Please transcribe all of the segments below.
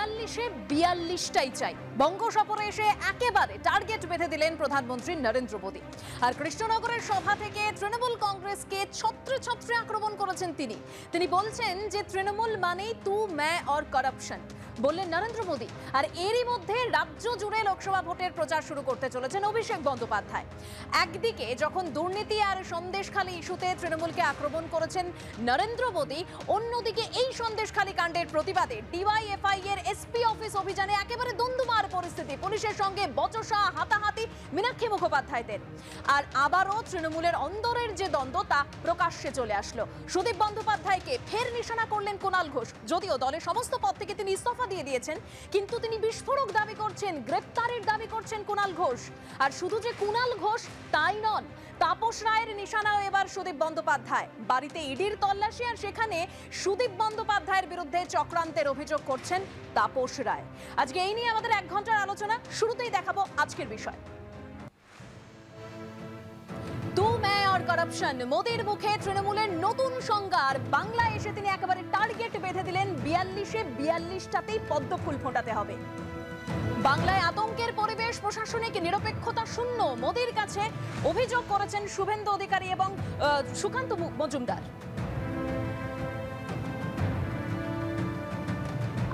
42-এ 42টাই চাই। বঙ্গ সফরে এসে একেবারে টার্গেট বেঁধে দিলেন প্রধানমন্ত্রী নরেন্দ্র মোদী। আর কৃষ্ণনগরের সভা থেকে তৃণমূল কংগ্রেসকে ছত্রে ছত্রে আক্রমণ করেছেন তিনি বলছেন যে তৃণমূল মানেই তু ম্যায় और করাপশন বললেন নরেন্দ্র মোদী। আর এরই মধ্যে রাজ্য জুড়ে লোকসভা ভোটের প্রচার শুরু করতে চলেছেন অভিষেক বন্দ্যোপাধ্যায়। একদিকে যখন দুর্নীতি আর সন্দেশখালী ইস্যুতে তৃণমূলকে আক্রমণ করেছেন নরেন্দ্র মোদী, অন্যদিকে এই সন্দেশখালী কাণ্ডের প্রতিবাদে ডিওয়াইএফআই এর এসপি অফিস অভিযানে একেবারে দুন্দুমার পরিস্থিতি, পুলিশের সঙ্গে বচসা হাতাহাতি মীনাক্ষী মুখোপাধ্যায়দের। আর আবারও তৃণমূলের অন্দরের যে দ্বন্দ্ব তা প্রকাশ্যে চলে আসলো। সুদীপ বন্দ্যোপাধ্যায়কে ফের নিশানা করলেন কুণাল ঘোষ। যদিও দলের সমস্ত পদ থেকে তিনি ইস্তফা দিয়ে দিয়েছেন, কিন্তু তিনি বিস্ফোরক দাবি করছেন, গ্রেপ্তারের দাবি করছেন কুণাল ঘোষ। আর শুধু যে কুণাল ঘোষ তাই নন, তাপস রায়ের নিশানাও এবার সুদীপ বন্দ্যোপাধ্যায়। বাড়িতে ইডির তল্লাশি, আর সেখানে সুদীপ বন্দ্যোপাধ্যায়ের বিরুদ্ধে চক্রান্তের অভিযোগ করছেন তাপস রায়। আজকে এই নিয়ে আমাদের 1 ঘন্টার আলোচনা। শুরুতেই দেখাবো আজকের বিষয়। তু ম্যায় और করাপশন, মোদীর মুখে তৃণমূলের নতুন সংজ্ঞা। আর বাংলায় এসে তিনি একেবারে টার্গেট বেঁধে দিলেন 42-এ 42টাতেই পদ্ম ফুল ফোটাতে হবে। বাংলায় আতঙ্কের পরিবেশ, প্রশাসনিক নিরপেক্ষতা শূন্য মোদীর কাছে অভিযোগ করেছেন শুভেন্দু অধিকারী এবং সুকান্ত মজুমদার।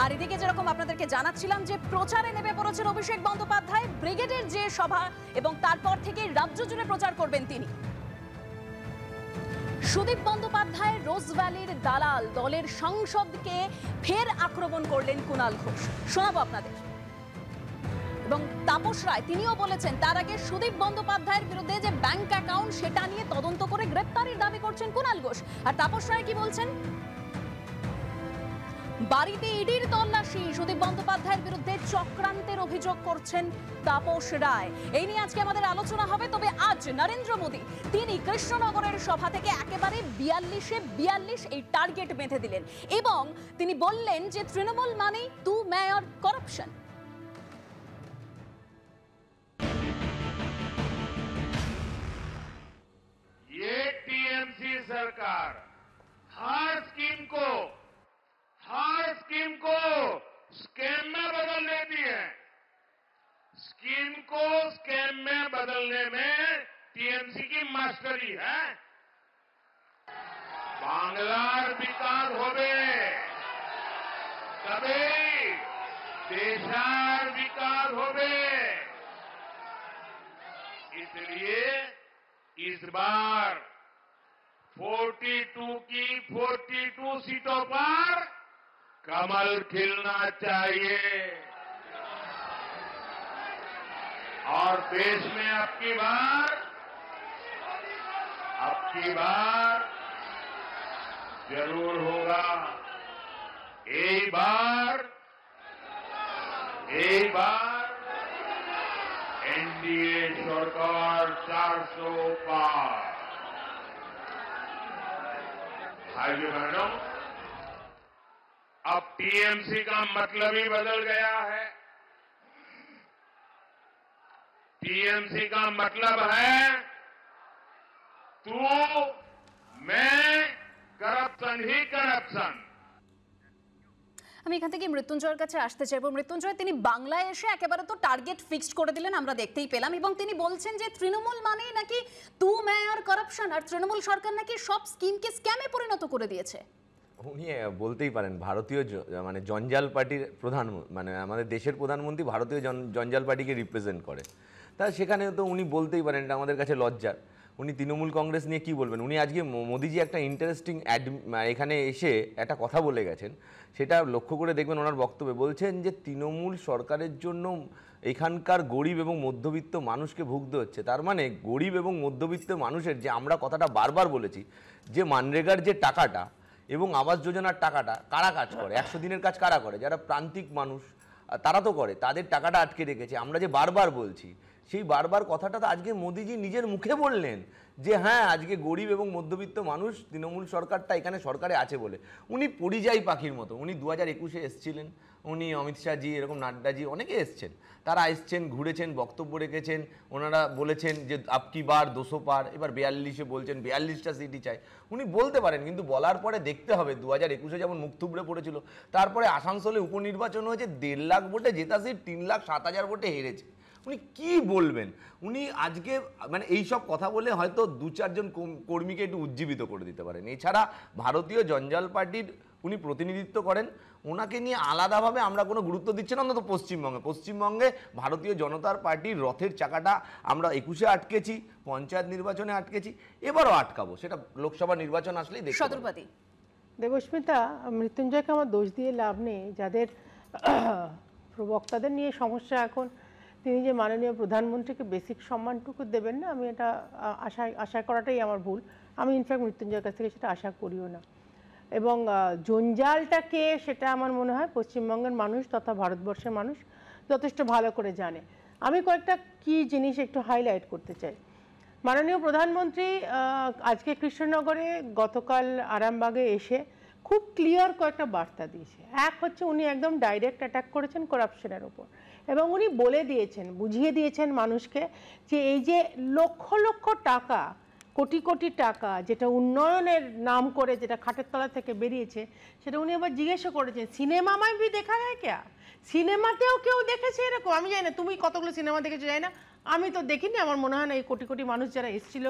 আর এদিকে যেরকম আপনাদেরকে জানাচ্ছিলাম যে প্রচারে নেমে পড়েছেন অভিষেক বন্দ্যোপাধ্যায়। ব্রিগেডের যে সভা এবং তারপর থেকে রাজ্য জুড়ে প্রচার করবেন তিনি। সুদীপ বন্দ্যোপাধ্যায় রোজভ্যালির দালাল, দলের সাংসদকে ফের আক্রমণ করলেন কুণাল ঘোষ। শোনাবো আপনাদের। এবং তাপস রায় তিনিও বলেছেন তার আগে সুদীপ বন্দ্যোপাধ্যায়ের বিরুদ্ধে যে ব্যাংক অ্যাকাউন্ট সেটা নিয়ে তদন্ত করে গ্রেপ্তারের দাবি করছেন কুণাল ঘোষ। আর তাপস রায় কি বলছেন? বাড়িতে ইডির তল্লাশি, সুদীপ বন্দ্যোপাধ্যায়ের বিরুদ্ধে চক্রান্তের অভিযোগ করছেন তাপস রায়। এই নিয়ে আজকে আমাদের আলোচনা হবে। তবে আজ নরেন্দ্র মোদী তিনি কৃষ্ণনগরের সভা থেকে একেবারে 42-এ 42 এই টার্গেট বেঁধে দিলেন এবং তিনি বললেন যে তৃণমূল মানেই তু ম্যায় और করাপশন। ये टीएमसी सरकार हर स्कीम को स्कैम में बदल देती है। स्कीम को स्कैम में बदलने में टीएमसी की मास्टरी है। बांग्लार विकास होवे तबे देशार विकास होवे। इसलिए इस बार 42 की 42 सीटों पर कमल खिलना चाहिए और देश में अब की बार जरूर होगा। एक बार एनडीए सरकार 400 पार। भाइयों बहनों, अब टीएमसी का मतलब ही बदल गया है। टीएमसी का मतलब है तू मैं करप्शन ही करप्शन। আমি এখান থেকে মৃত্যুঞ্জয়ের কাছে আসতে চাইবো। মৃত্যুঞ্জয়, তিনি বাংলায় এসে একেবারে তো টার্গেট ফিক্সড করে দিলেন, আমরা দেখতেই পেলাম, এবং তিনি বলছেন যে তৃণমূল মানেই নাকি তু ম্যায় और করাপশন, আর তৃণমূল সরকার নাকি সব স্কিমকে স্ক্যামে পরিণত করে দিয়েছে। উনি বলতেই পারেন ভারতীয় মানে জঞ্জাল পার্টির প্রধান, মানে আমাদের দেশের প্রধানমন্ত্রী ভারতীয় জঞ্জাল পার্টিকে রিপ্রেজেন্ট করে। তা সেখানে তো উনি বলতেই পারেন, এটা আমাদের কাছে লজ্জার। উনি তৃণমূল কংগ্রেস নিয়ে কি বলবেন? উনি আজকে মোদিজি একটা ইন্টারেস্টিং এখানে এসে একটা কথা বলে গেছেন, সেটা লক্ষ্য করে দেখবেন। ওনার বক্তব্যে বলছেন যে তৃণমূল সরকারের জন্য এখানকার গরিব এবং মধ্যবিত্ত মানুষকে ভুগতে হচ্ছে। তার মানে গরিব এবং মধ্যবিত্ত মানুষের যে আমরা কথাটা বারবার বলেছি যে মানরেগার যে টাকাটা এবং আবাস যোজনার টাকাটা কারা কাজ করে, 100 দিনের কাজ কারা করে? যারা প্রান্তিক মানুষ তারা তো করে, তাদের টাকাটা আটকে রেখেছে। আমরা যে বারবার বলছি, সেই বারবার কথাটা তো আজকে মোদিজি নিজের মুখে বললেন যে হ্যাঁ আজকে গরিব এবং মধ্যবিত্ত মানুষ তৃণমূল সরকারটা এখানে সরকারে আছে বলে। উনি পরিযায়ী পাখির মতো। উনি 2021-এ এসেছিলেন, উনি অমিত শাহজি, এরকম নাড্ডাজি অনেকে এসছেন, তারা এসছেন, ঘুরেছেন, বক্তব্য রেখেছেন, ওনারা বলেছেন যে আপকি বার 200 পার, এবার 42-এ বলছেন 42টা সিটই চাই। উনি বলতে পারেন, কিন্তু বলার পরে দেখতে হবে 2021-এ যেমন মুখ থুবড়ে পড়েছিল, তারপরে আসানসোলে উপনির্বাচন হয়েছে, 1.5 লাখ ভোটে জেতা সিট 3,07,000 ভোটে হেরেছে। উনি কি বলবেন? উনি আজকে মানে এইসব কথা বলে হয়তো 2-4 জন কর্মীকে একটু উজ্জীবিত করে দিতে পারেন। এছাড়া ভারতীয় জঞ্জাল পার্টির উনি প্রতিনিধিত্ব করেন, ওনাকে নিয়ে আলাদাভাবে আমরা কোনো গুরুত্ব দিচ্ছি না, অন্তত পশ্চিমবঙ্গে ভারতীয় জনতার পার্টির রথের চাকাটা আমরা 21-এ আটকেছি, পঞ্চায়েত নির্বাচনে আটকেছি, এবারও আটকাবো, সেটা লোকসভা নির্বাচন আসলেই দেখব। সদরপাতি দেবস্মিতা, মৃত্যুঞ্জয়কে আমার দোষ দিয়ে লাভ নেই। যাদের প্রবক্তাদের নিয়ে সমস্যা এখন, তিনি যে মাননীয় প্রধানমন্ত্রীকে বেসিক সম্মানটুকু দেবেন না, আমি এটা আশা করাটাই আমার ভুল। আমি ইনফ্যাক্ট মৃত্যুঞ্জয়ের কাছ থেকে সেটা আশা করিও না। এবং জঞ্জালটাকে, সেটা আমার মনে হয় পশ্চিমবঙ্গের মানুষ তথা ভারতবর্ষের মানুষ যথেষ্ট ভালো করে জানে। আমি কয়েকটা কি জিনিস একটু হাইলাইট করতে চাই। মাননীয় প্রধানমন্ত্রী আজকে কৃষ্ণনগরে, গতকাল আরামবাগে এসে খুব ক্লিয়ার কয়েকটা বার্তা দিয়েছে। এক হচ্ছে, উনি একদম ডাইরেক্ট অ্যাটাক করেছেন করাপশনের ওপর, এবং উনি বলে দিয়েছেন, বুঝিয়ে দিয়েছেন মানুষকে যে এই যে লক্ষ লক্ষ টাকা, কোটি কোটি টাকা যেটা উন্নয়নের নাম করে যেটা খাটের তলা থেকে বেরিয়েছে, সেটা উনি আবার জিজ্ঞেসও করেছেন, সিনেমা মাই ভি দেখা হয় ক্যা? সিনেমাতেও কেউ দেখেছে এরকম? আমি জানি না তুমি কতগুলো সিনেমা দেখেছো, জানি না, আমি তো দেখিনি। আমার মনে হয় না এই কোটি কোটি মানুষ যারা এসেছিল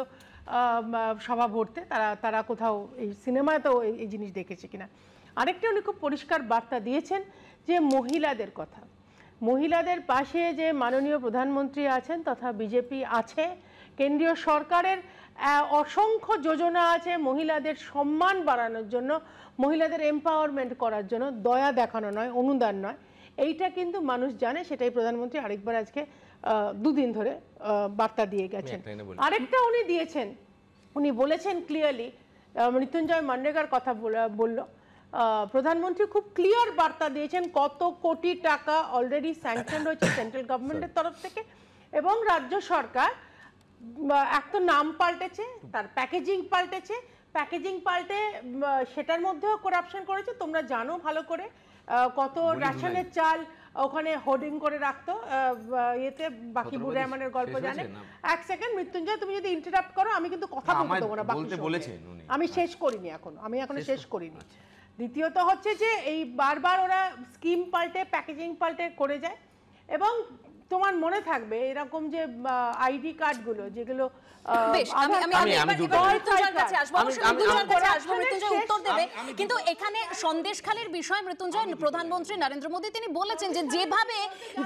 সভা ভরতে, তারা কোথাও এই সিনেমাতেও এই জিনিস দেখেছে কিনা। আরেকটা উনি খুব পরিষ্কার বার্তা দিয়েছেন যে মহিলাদের কথা, মহিলাদের পাশে যে মাননীয় প্রধানমন্ত্রী আছেন তথা বিজেপি আছে, কেন্দ্রীয় সরকারের অসংখ্য যোজনা আছে মহিলাদের সম্মান বাড়ানোর জন্য, মহিলাদের এম্পাওয়ারমেন্ট করার জন্য, দয়া দেখানো নয়, অনুদান নয়। এইটা কিন্তু মানুষ জানে, সেটাই প্রধানমন্ত্রী আরেকবার আজকে 2 দিন ধরে বার্তা দিয়ে গেছেন। আরেকটা উনি দিয়েছেন, উনি বলেছেন ক্লিয়ারলি, মৃত্যুঞ্জয় মান্ডেকার কথা বলল, প্রধানমন্ত্রী খুব ক্লিয়ার বার্তা দিয়েছেন কত কোটি টাকা অলরেডি স্যাংশন হয়েছে সেন্ট্রাল গভর্নমেন্টের তরফ থেকে, এবং রাজ্য সরকার এক তো নাম পাল্টেছে, তার প্যাকেজিং পাল্টেছে, প্যাকেজিং পাল্টে সেটার মধ্যেও করাপশন করেছে। তোমরা জানো ভালো করে কত রেশনের চাল ওখানে হোর্ডিং করে রাখতো, ইয়েতে বাকি বুড়ামানের গল্প জানে। এক সেকেন্ড মৃত্যুঞ্জয়, তুমি যদি ইন্টারাপ্ট করো আমি কিন্তু কথা বলতে দেবো না, আমি শেষ করিনি এখনো শেষ করিনি। দ্বিতীয়ত হচ্ছে যে এই বারবার ওরা স্কিম পাল্টে, প্যাকেজিং পাল্টে করে যায়, এবং তোমার মনে থাকবে এরকম যে আইডি কার্ডগুলো যেগুলো কিন্তু এখানে সন্দেশখালীর বিষয় মৃত্যুঞ্জয়, প্রধানমন্ত্রী নরেন্দ্র মোদী তিনি বলেছেন যে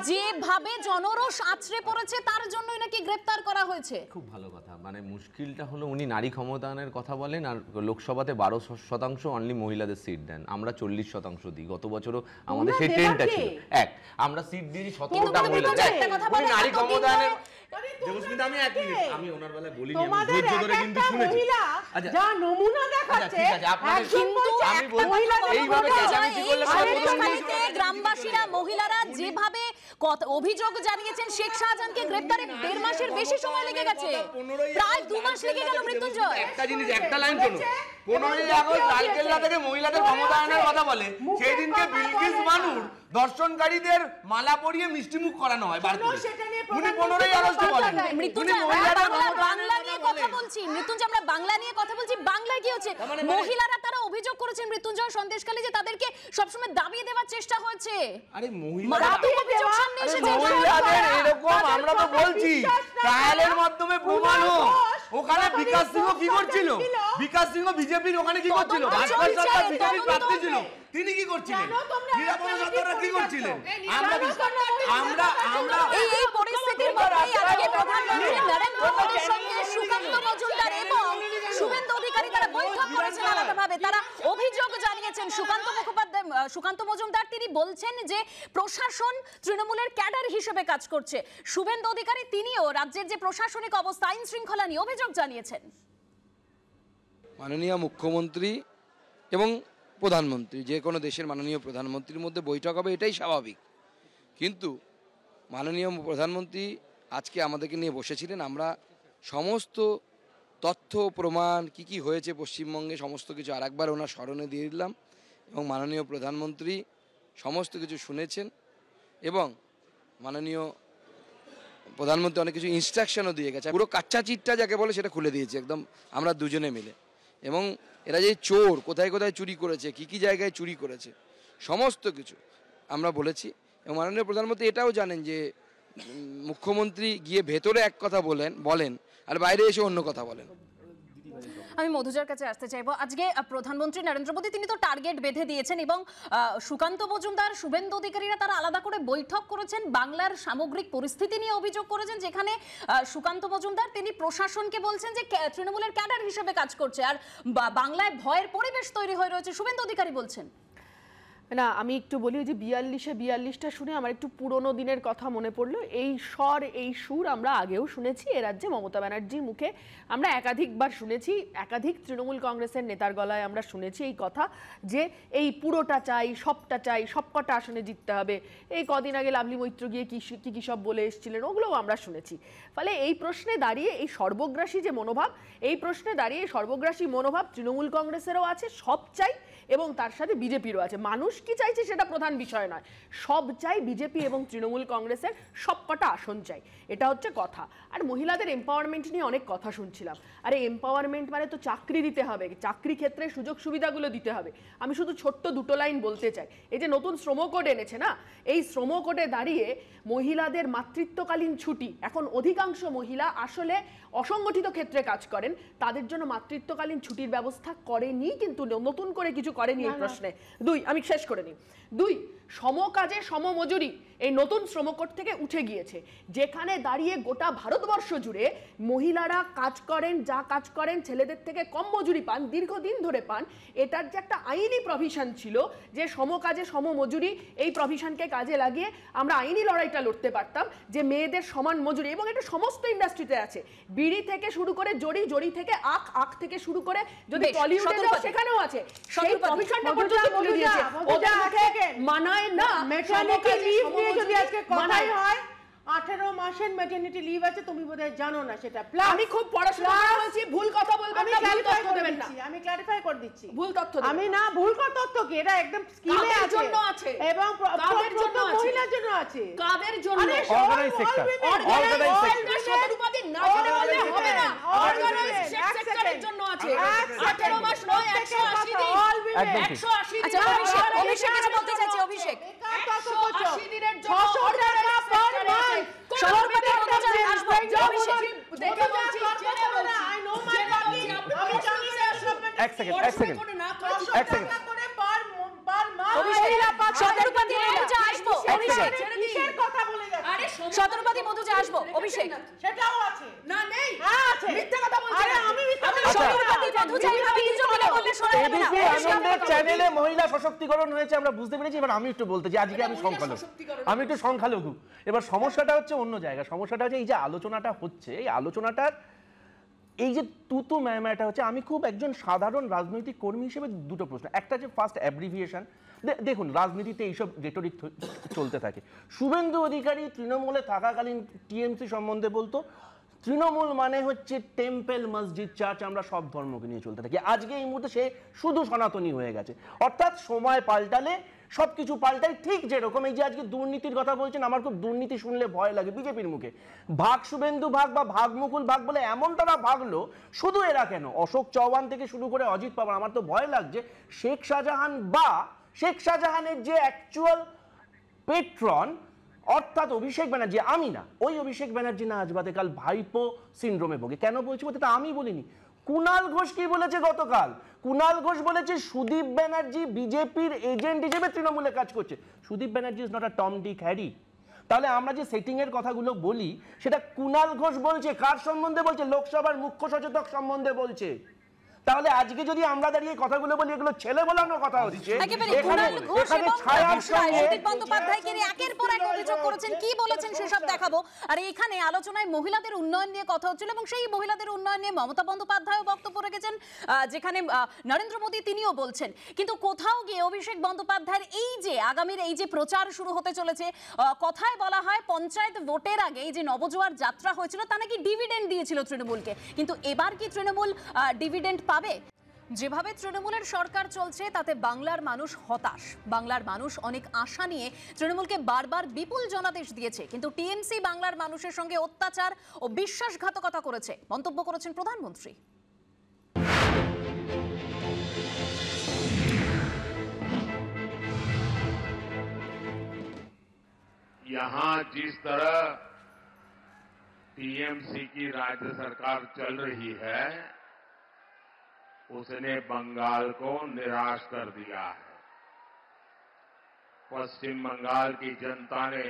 যেভাবে জনরোষ আছড়ে পড়েছে তার জন্যই নাকি গ্রেপ্তার করা হয়েছে। খুব ভালো কথা। মানে মুশকিলটা হলো উনি নারী ক্ষমতায়নের কথা বলেন, আর লোকসভাতে 12% অনলি মহিলাদের সিট দেন, আমরা 40% দিই। গত বছরও আমাদের সেই ট্রেন্ডটা ছিল, আমরা সিট দিই 17টা মহিলা। নারী ক্ষমতায়নের দেবস্মিতা, আমি এক মিনিট, আমি ওনার বেলায় বলিনি, আমি ধৈর্য ধরে কিন্তু শুনেছি। আচ্ছা, যা নমুনা দেখাচ্ছে, আমি এইভাবে চেঁচামেচি করলে গ্রামবাসীরা, মহিলারা যেভাবে অভিযোগ জানিয়েছেন, শেখ শাহজাহানকে গ্রেফতারে 1.5 মাসের বেশি সময় লেগে গেছে, প্রায় 2 মাস লেগে গেল। মৃত্যুঞ্জয়, একটা জিনিস, একটা লাইন শোনো, 15ই আগস্ট লালকেল্লা থেকে মহিলাদের ক্ষমতায়নের কথা বলে, সেই দিনকে বিলকিস বানুর দর্শনকারীদের মালা পরিয়ে মিষ্টিমুখ করানো হয় বার করে। উনি 15ই আগস্ট বলেন, উনি মহিলাদের বাংলা নিয়ে কথা বলছি। মৃত্যুঞ্জয়, আমরা বাংলা নিয়ে কথা বলছি, বাংলায় কি হচ্ছে? মহিলারা তারা অভিযোগ করেছেন মৃত্যুঞ্জয় সন্দেশখালী যে তাদেরকে সবসময় দাবিয়ে দেওয়ার চেষ্টা হয়েছে। আরে মহিলাদের এরকম আমরা তো বলছি ট্রায়ালের মাধ্যমে প্রমাণ হোক। ওখানে বিকাশ সিংহ কি করছিল? বিকাশ সিংহ বিজেপির ওখানে কি করছিল? ভাস্কর সরকার বিজেপির প্রার্থী ছিল, তিনি কি করছিলেন? নিরাপদ সরকাররা কি করছিলেন? আমরা এই পরিস্থিতির মধ্যেই আজকে প্রধানমন্ত্রী নরেন্দ্র মোদীর সঙ্গে সুকান্ত মজুমদার এবং শুভেন্দু অধিকারী তারা বৈঠক করেছেন আলাদাভাবে। তারা অভিযোগ জানিয়েছেন। সুকান্ত মজুমদার তিনি বলছেন যে প্রশাসন তৃণমূলের ক্যাডার হিসেবে কাজ করছে। শুভেন্দু অধিকারী তিনিও রাজ্যের যে প্রশাসনিক অবস্থা, আইন শৃঙ্খলা নিয়ে অভিযোগ জানিয়েছেন। মাননীয় মুখ্যমন্ত্রী এবং প্রধানমন্ত্রী, যে কোনো দেশের মাননীয় প্রধানমন্ত্রীর মধ্যে বৈঠক হবে, এটাই স্বাভাবিক। কিন্তু মাননীয় প্রধানমন্ত্রী আজকে আমাদেরকে নিয়ে বসেছিলেন, আমরা সমস্ত তথ্য প্রমাণ কি হয়েছে পশ্চিমবঙ্গে সমস্ত কিছু আরেকবার ওনার স্মরণে দিয়ে দিলাম, এবং মাননীয় প্রধানমন্ত্রী সমস্ত কিছু শুনেছেন এবং মাননীয় প্রধানমন্ত্রী অনেক কিছু ইনস্ট্রাকশনও দিয়ে গেছে। পুরো কাচ্চা চিটটা যাকে বলে সেটা খুলে দিয়েছে একদম আমরা দুজনে মিলে। এবং এরা যে চোর কোথায় কোথায় চুরি করেছে, কি কি জায়গায় চুরি করেছে, সমস্ত কিছু আমরা বলেছি। এবং মাননীয় প্রধানমন্ত্রী এটাও জানেন যে মুখ্যমন্ত্রী গিয়ে ভেতরে এক কথা বলেন আর বাইরে এসে অন্য কথা বলেন। আমি মধুজার কাছে আসতে চাইবো। আজকে প্রধানমন্ত্রী নরেন্দ্র মোদী তিনি তো টার্গেট বেঁধে দিয়েছেন এবং সুকান্ত মজুমদার, শুভেন্দু অধিকারীরা তারা আলাদা করে বৈঠক করেছেন, বাংলার সামগ্রিক পরিস্থিতি নিয়ে অভিযোগ করেছেন, যেখানে সুকান্ত মজুমদার তিনি প্রশাসনকে বলছেন যে তৃণমূলের ক্যাডার হিসেবে কাজ করছে আর বাংলায় ভয়ের পরিবেশ তৈরি হয়ে রয়েছে, শুভেন্দু অধিকারী বলছেন। না, আমি একটু বলি যে 42-42টা শুনে আমার একটু পুরনো দিনের কথা মনে পড়লো। এই স্বর এই সুর আমরা আগেও শুনেছি এ রাজ্যে মমতা ব্যানার্জির মুখে, আমরা একাধিকবার শুনেছি, একাধিক তৃণমূল কংগ্রেসের নেতার গলায় আমরা শুনেছি এই কথা যে এই পুরোটা চাই, সবটা চাই, সবকটা আসনে জিততে হবে। এই কদিন আগে লাভলি মৈত্র গিয়ে কি সব বলে এসেছিলেন ওগুলোও আমরা শুনেছি। ফলে এই প্রশ্নে দাঁড়িয়ে এই সর্বগ্রাসী যে মনোভাব, এই প্রশ্নে দাঁড়িয়ে সর্বগ্রাসী মনোভাব তৃণমূল কংগ্রেসেরও আছে, সব চাই, এবং তার সাথে বিজেপিরও আছে। মানুষ কি চাইছে সেটা প্রধান বিষয় নয়, সব চাই বিজেপি এবং তৃণমূল কংগ্রেসের সবকটা আসন চাই, এটা হচ্ছে কথা। আর মহিলাদের এম্পাওয়ারমেন্ট নিয়ে অনেক কথা শুনছিলাম। আরে এম্পাওয়ারমেন্ট মানে তো চাকরি দিতে হবে, চাকরি ক্ষেত্রে সুযোগ সুবিধাগুলো দিতে হবে। আমি শুধু ছোট্ট দুটো লাইন বলতে চাই, এই যে নতুন শ্রম কোড এনেছে না, এই শ্রম কোডে দাঁড়িয়ে মহিলাদের মাতৃত্বকালীন ছুটি, এখন অধিকাংশ মহিলা আসলে অসংগঠিত ক্ষেত্রে কাজ করেন, তাদের জন্য মাতৃত্বকালীন ছুটির ব্যবস্থা করেনি, কিন্তু নতুন করে কিছু করেনি এই প্রশ্নে। আমি শেষ করে নিই। সমকাজে সমমজুরি এই নতুন শ্রমকোড থেকে উঠে গিয়েছে, যেখানে দাঁড়িয়ে গোটা ভারতবর্ষ জুড়ে মহিলারা কাজ করেন, যা কাজ করেন ছেলেদের থেকে কম মজুরি পান, দীর্ঘদিন ধরে পান। এটার যে একটা আইনি প্রভিশন ছিল যে সমকাজে সমমজুরি, এই প্রভিশনকে কাজে লাগিয়ে আমরা আইনি লড়াইটা লড়তে পারতাম যে মেয়েদের সমান মজুরি, এবং এটা সমস্ত ইন্ডাস্ট্রিতে আছে, বিড়ি থেকে শুরু করে জড়ি থেকে আখ থেকে শুরু করে যদি টলিউডে যাও সেখানেও আছে, সেই প্রভিশনটা পর্যন্ত তুলে দিয়েছে। মানায় না মেটারনিটি লিভ নিয়ে যদি আজকে কথাই হয় 18 মাসের ম্যাটারনিটি লিভ আছে, তুমি বোধহয় জানো না সেটা। আমি খুব পড়াশোনা করেছি, ভুল কথা বলবেন না, ভুল তথ্য দেবেন না। আমি ক্লারিফাই করে দিচ্ছি, ভুল তথ্য আমি না ভুল তথ্য কি, এটা একদম স্কিমে আছে এবং কাদের জন্য আছে, মহিলার জন্য আছে, কাদের জন্য অর্গানাইজ সেক্টর, অর্গানাইজ সেক্টর শতরূপাদি না জেনে বললে হবে না, অর্গানাইজ সেক্টরের জন্য আছে। 18 মাস নয়, 180 দিন, 180 দিন। আচ্ছা অভিষেক কিছু বলতে চাইছে। অভিষেক 180 দিনের জন্য 600 টাকা পার মান্থ সরকারি অনুযায়ী আসবে। অভিষেক দেখে বলছি, জেনে বলছি, আই নো মাই বাকি, আমি জানি যে এক সেকেন্ড করে পার মান্থ শতরূপাদি মধুজা আসবো। অভিষেক কিসের কথা বলে যাচ্ছে? আরে শতরূপাদি মধুজা আসবো। অভিষেক সেটাও আছে না, নেই, আছে, মিথ্যা কথা বলছেন। আরে আমি মিথ্যা কথা শতরূপাদি মধুজা এইভাবে কিছু বলে বললে শোনা যাবে না। এবিপি আনন্দের চ্যানেলে মহিলা সশক্তিকরণ হয়েছে আমরা বুঝতে পেরেছি। এবার আমি একটু বলতে চাই, আজকে আমি একটু সংখ্যালঘু। এবার সমস্যাটা হচ্ছে অন্য জায়গায়, সমস্যাটা হচ্ছে এই যে আলোচনাটা হচ্ছে, এই আলোচনাটার এই যে তুতু ম্যামাটা হচ্ছে। আমি খুব একজন সাধারণ রাজনৈতিক কর্মী হিসেবে দুটো প্রশ্ন। একটা যে ফার্স্ট অ্যাব্রিভিয়েশন, দেখুন রাজনীতিতে এইসব রেটরিক চলতে থাকে। শুভেন্দু অধিকারী তৃণমূলে থাকাকালীন টিএমসি সম্বন্ধে বলতো তৃণমূল মানে হচ্ছে টেম্পল, মসজিদ, চার্চ, আমরা সব ধর্মকে নিয়ে চলতে থাকি। আজকে এই মুহূর্তে সে শুধু সনাতনী হয়ে গেছে। অর্থাৎ সময় পাল্টালে সব কিছু পাল্টায়। ঠিক যেরকম এই যে আজকে দুর্নীতির কথা বলছেন, আমার খুব দুর্নীতি শুনলে ভয় লাগে বিজেপির মুখে। ভাগ শুভেন্দু ভাগ বা ভাগ মুকুল ভাগ বলে এমন তারা ভাগলো, শুধু এরা কেন, অশোক চৌহান থেকে শুরু করে অজিত পাওয়ার, আমার তো ভয় লাগছে শেখ শাহজাহান বা শেখ শাহজাহানের যে অ্যাকচুয়াল পেট্রন অর্থাৎ অভিষেক ব্যানার্জি, আমি না, ওই অভিষেক ব্যানার্জি না আজ বাদে কাল ভাইপো সিনড্রোমে ভোগে। কেন বলছি বলতে, তা আমি বলিনি, কুণাল ঘোষ কি বলেছে গতকাল? কুণাল ঘোষ বলেছে সুদীপ ব্যানার্জি বিজেপির এজেন্ট হিসেবে তৃণমূলে কাজ করছে। Sudip Banerjee is not a Tom Dick Harry. তাহলে আমরা যে সেটিং এর কথাগুলো বলি সেটা কুণাল ঘোষ বলছে, কার সম্বন্ধে বলছে? লোকসভার মুখ্য সচেতক সম্বন্ধে বলছে। তাহলে আজকে যদি আমরা দাঁড়িয়ে কথাগুলো বলি, এগুলো ছেলে বলানোর কথা হচ্ছে। একেবারে কুণাল ঘোষ এবং সুদীপ বন্দ্যোপাধ্যায়কে নিয়ে একের পর এক অভিযোগ করেছেন, কি বলেছেন সেসব দেখাবো। আর এখানে আলোচনায় মহিলাদের উন্নয়ন নিয়ে কথা হচ্ছিল এবং সেই মহিলাদের উন্নয়ন নিয়ে মমতা বন্দ্যোপাধ্যায়ও বক্তব্য রেখেছেন, যেখানে নরেন্দ্র মোদী তিনিও বলছেন। কিন্তু কোথাও গিয়ে অভিষেক বন্দ্যোপাধ্যায়ের এই যে আগামীর এই যে প্রচার শুরু হতে চলেছে, কথায় বলা হয় পঞ্চায়েত ভোটের আগে এই যে নবজোয়ার যাত্রা হয়েছিল তা নাকি ডিভিডেন্ড দিয়েছিল তৃণমূলকে, কিন্তু এবার কি তৃণমূল ডিভিডেন্ড পাবে? যেভাবে তৃণমূলের সরকার চলছে তাতে বাংলার মানুষ হতাশ। বাংলার মানুষ অনেক আশা নিয়ে তৃণমূলকে বারবার বিপুল জনাদেশ দিয়েছে, কিন্তু টিএমসি বাংলার মানুষের সঙ্গে অত্যাচার ও বিশ্বাসঘাতকতা করেছে, মন্তব্য করেছেন প্রধানমন্ত্রী। यहाँ जिस तरह टीएमसी की राज्य सरकार चल रही है उसने बंगाल को निराश कर दिया है। पश्चिम बंगाल की जनता ने